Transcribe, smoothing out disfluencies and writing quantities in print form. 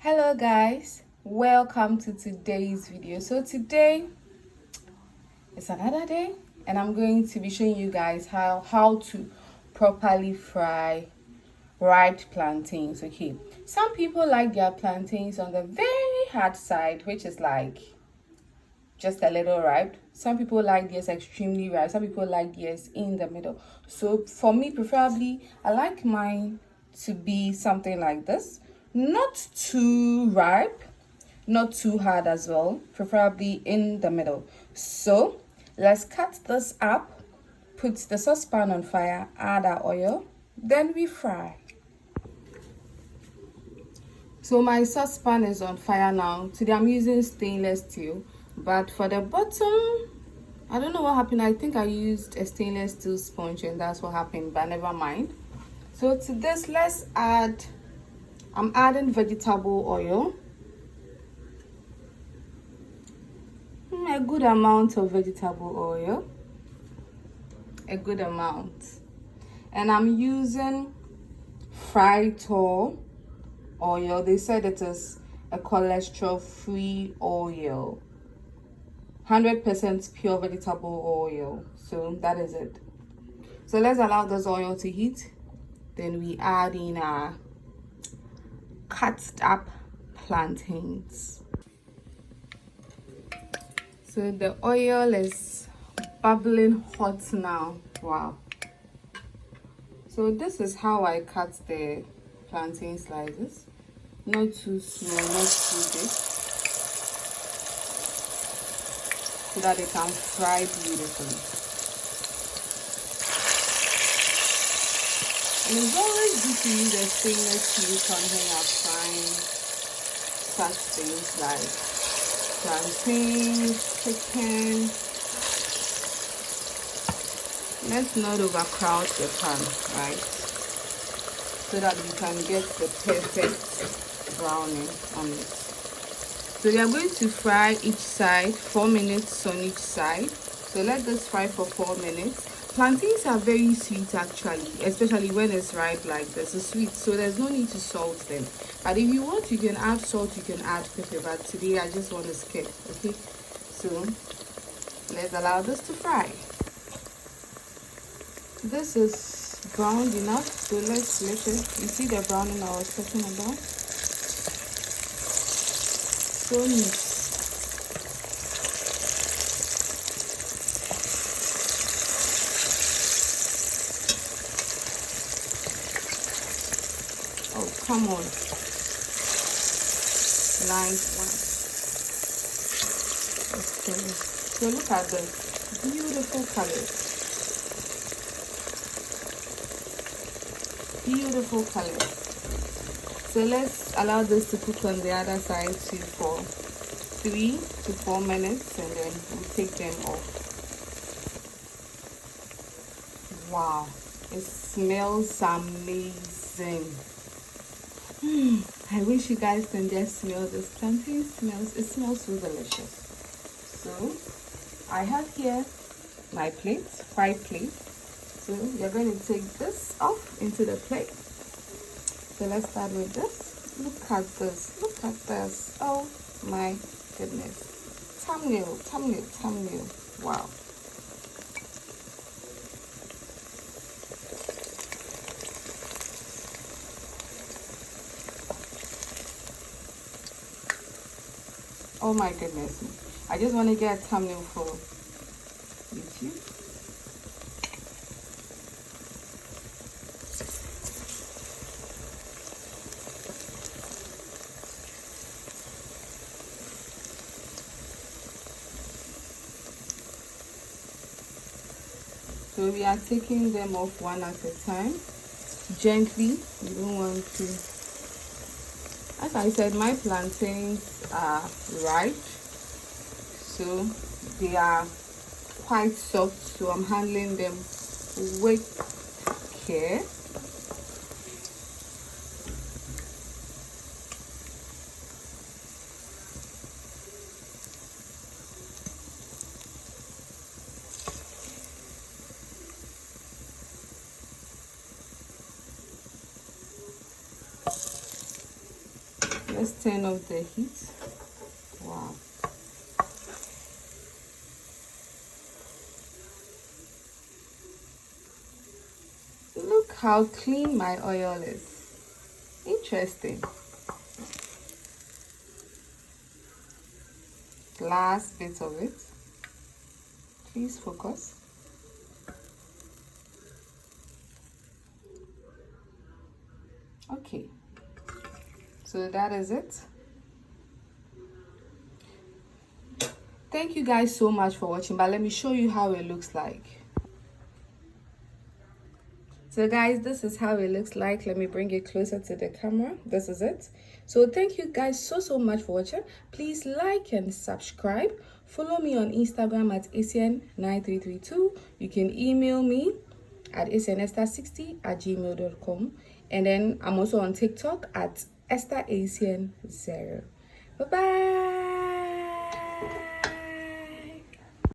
Hello guys, welcome to today's video. So today is another day and I'm going to be showing you guys how to properly fry ripe plantains. Okay, some people like their plantains on the very hard side, which is like just a little ripe. Some people like theirs extremely ripe. Some people like theirs in the middle. So for me, preferably, I like mine to be something like this. Not too ripe, not too hard as well. Preferably in the middle. So let's cut this up. Put the saucepan on fire. Add our oil. Then we fry. So my saucepan is on fire now. Today I'm using stainless steel. But for the bottom, I don't know what happened. I think I used a stainless steel sponge and that's what happened, but never mind. So to this, I'm adding vegetable oil. A good amount of vegetable oil. A good amount. And I'm using fried oil. They said it is a cholesterol-free oil. 100% pure vegetable oil. So that is it. So let's allow this oil to heat. Then we add in our cut up plantains. So the oil is bubbling hot now. Wow. So this is how I cut the plantain slices. Not too small, not too big, so that it can fry beautifully. And it's always good to use a stainless steel pan when you're frying such things like plantains, chicken. Let's not overcrowd the pan, right? So that we can get the perfect browning on it. So we are going to fry each side, 4 minutes on each side. So let this fry for 4 minutes. Plantains are very sweet actually, especially when it's ripe like this. It's sweet, so there's no need to salt them. But if you want, you can add salt, you can add pepper. But today I just want to skip, okay? So let's allow this to fry. This is browned enough, so let's flip it. You see the browning I was talking about? So neat. Oh, come on. Nice one. Okay. So look at this beautiful color. Beautiful color. So let's allow this to cook on the other side too for 3 to 4 minutes, and then we'll take them off. Wow, it smells amazing. I wish you guys can just smell this. Plantain smells, it smells so delicious. So I have here my plate, 5 plates. So you're going to take this off into the plate. So let's start with this. Look at this. Look at this. Oh my goodness. Thumbnail, thumbnail, thumbnail. Wow. Oh my goodness. I just want to get a thumbnail for YouTube. So we are taking them off one at a time, gently. You don't want to. As I said, my plantains are ripe, so they are quite soft. So I'm handling them with care. Let's turn off the heat. Wow. Look how clean my oil is. Interesting. Last bit of it. Please focus. Okay. So that is it. Thank you guys so much for watching, but let me show you how it looks like. So guys, this is how it looks like. Let me bring it closer to the camera. This is it. So thank you guys so much for watching. Please like and subscribe. Follow me on Instagram at essien9332. You can email me at essienesther60@gmail.com. And then I'm also on TikTok at esther0. Bye bye.